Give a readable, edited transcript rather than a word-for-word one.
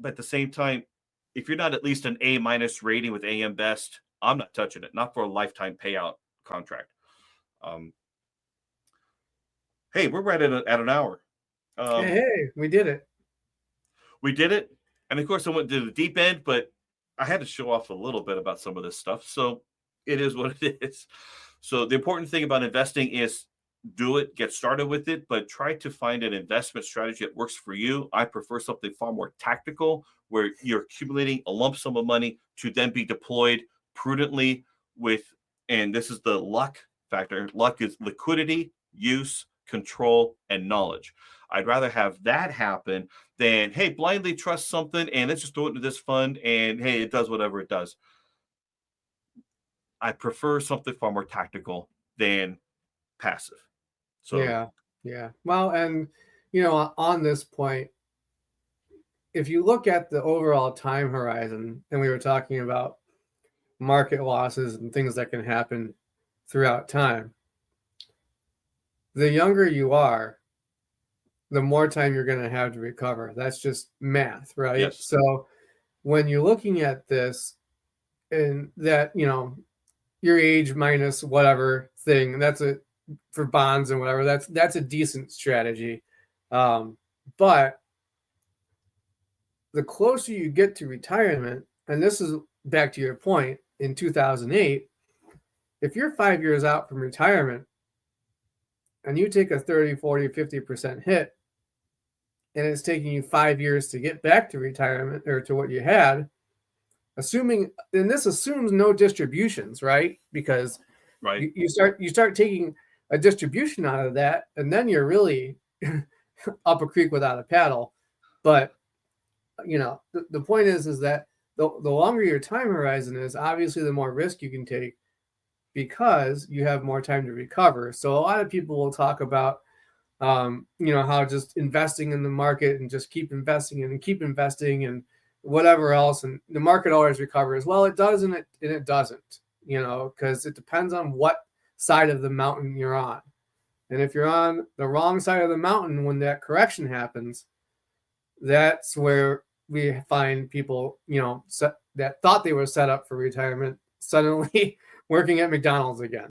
But at the same time, if you're not at least an A minus rating with AM Best, I'm not touching it. Not for a lifetime payout contract. Um, hey, we're right at an hour. Hey, we did it. We did it, and of course, I went to the deep end, but I had to show off a little bit about some of this stuff. So it is what it is. So the important thing about investing is do it, get started with it, but try to find an investment strategy that works for you. I prefer something far more tactical where you're accumulating a lump sum of money to then be deployed prudently with, and this is the luck factor. Luck is liquidity, use, control, and knowledge. I'd rather have that happen than, hey, blindly trust something and let's just throw it into this fund and hey, it does whatever it does. I prefer something far more tactical than passive. So Yeah, yeah. Well, and on this point, if you look at the overall time horizon, and we were talking about market losses and things that can happen throughout time, the younger you are, the more time you're going to have to recover. That's just math, right? yes, So when you're looking at this and that, your age minus whatever thing, that's a for bonds and whatever, that's a decent strategy. But the closer you get to retirement, and this is back to your point in 2008, if you're 5 years out from retirement and you take a 30, 40, 50% hit, and it's taking you 5 years to get back to retirement or to what you had, assuming, and this assumes no distributions, right? Because right. you start taking a distribution out of that, and then you're really up a creek without a paddle. But the point is that the longer your time horizon is, obviously the more risk you can take because you have more time to recover. So a lot of people will talk about how just investing in the market and just keep investing and keep investing and whatever else, and the market always recovers. Well, it does, and it doesn't, because it depends on what side of the mountain you're on. And if you're on the wrong side of the mountain when that correction happens, that's where we find people, that thought they were set up for retirement suddenly working at McDonald's again.